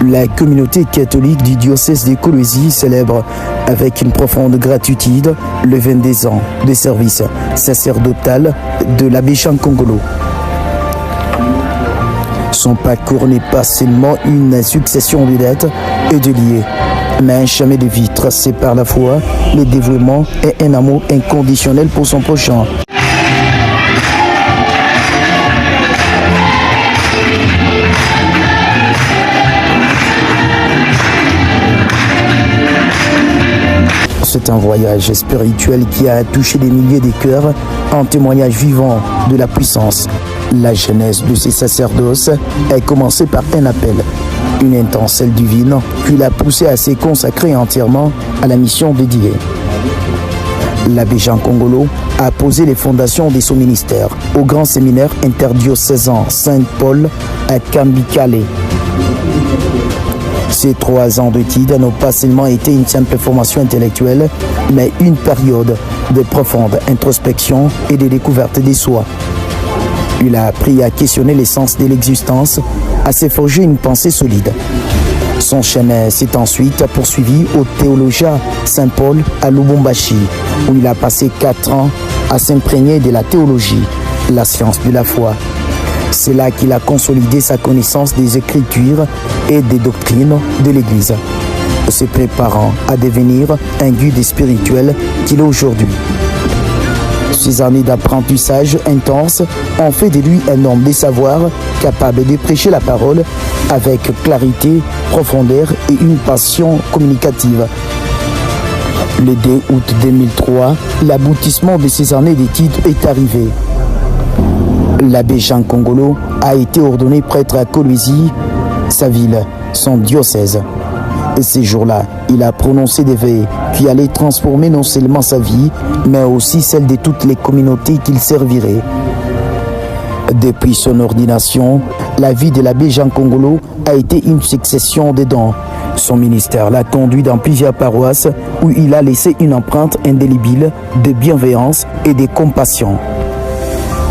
La communauté catholique du diocèse de Kolwezi célèbre avec une profonde gratitude le 22 ans de service sacerdotal de l'abbé Jean Kongolo. Son parcours n'est pas seulement une succession de dates et de liés, mais un chemin de vie tracé par la foi, le dévouement et un amour inconditionnel pour son prochain. C'est un voyage spirituel qui a touché des milliers de cœurs, un témoignage vivant de la puissance. La genèse de ces sacerdoces est commencée par un appel, une étincelle divine qui l'a poussé à se consacrer entièrement à la mission dédiée. L'abbé Jean Kongolo a posé les fondations de son ministère au grand séminaire interdiocésain Saint-Paul à Kambikale. Ces 3 ans d'études n'ont pas seulement été une simple formation intellectuelle, mais une période de profonde introspection et de découverte de soi. Il a appris à questionner l'essence de l'existence, à se forger une pensée solide. Son chemin s'est ensuite poursuivi au théologien Saint-Paul à Lubumbashi, où il a passé 4 ans à s'imprégner de la théologie, la science de la foi. C'est là qu'il a consolidé sa connaissance des Écritures et des doctrines de l'Église, se préparant à devenir un guide spirituel qu'il est aujourd'hui. Ces années d'apprentissage intense ont fait de lui un homme de savoir capable de prêcher la parole avec clarité, profondeur et une passion communicative. Le 2 août 2003, l'aboutissement de ces années d'études est arrivé. L'abbé Jean Kongolo a été ordonné prêtre à Kolwezi, sa ville, son diocèse. Et ces jours-là, il a prononcé des vœux qui allaient transformer non seulement sa vie, mais aussi celle de toutes les communautés qu'il servirait. Depuis son ordination, la vie de l'abbé Jean Kongolo a été une succession de dons. Son ministère l'a conduit dans plusieurs paroisses où il a laissé une empreinte indélébile de bienveillance et de compassion.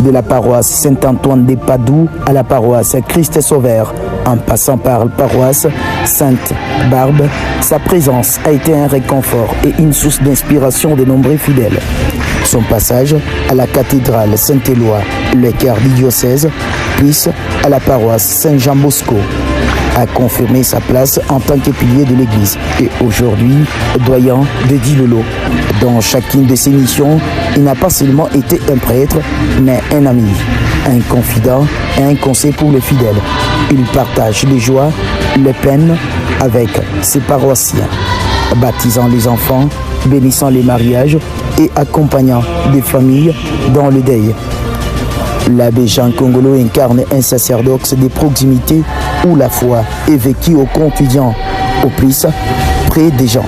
De la paroisse Saint-Antoine de Padoue à la paroisse Christ Sauveur, en passant par la paroisse Sainte-Barbe, sa présence a été un réconfort et une source d'inspiration de nombreux fidèles. Son passage à la cathédrale Saint-Éloi, le cœur du diocèse, puis à la paroisse Saint-Jean-Bosco, a confirmé sa place en tant que pilier de l'Église et aujourd'hui doyen de Dilolo. Dans chacune de ses missions, il n'a pas seulement été un prêtre, mais un ami, un confident et un conseil pour les fidèles. Il partage les joies, les peines avec ses paroissiens, baptisant les enfants, bénissant les mariages et accompagnant des familles dans le deuil. L'abbé Jean Kongolo incarne un sacerdoce de proximité où la foi est vécue au quotidien, au plus près des gens.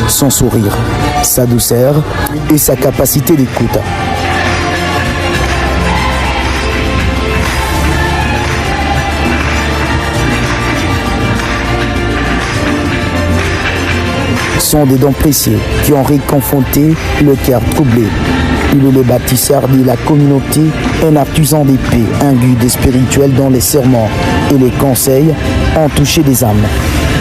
Son sourire, sa douceur et sa capacité d'écoute. Sont des dons précieux qui ont réconforté le cœur troublé. Il est le bâtisseur de la communauté, un artisan d'épée, un guide spirituel dont les sermons et les conseils ont touché des âmes.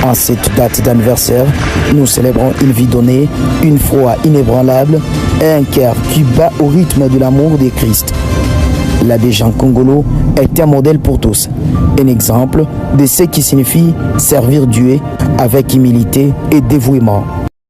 En cette date d'anniversaire, nous célébrons une vie donnée, une foi inébranlable et un cœur qui bat au rythme de l'amour de Christ. L'abbé Jean Kongolo est un modèle pour tous, un exemple de ce qui signifie servir Dieu avec humilité et dévouement.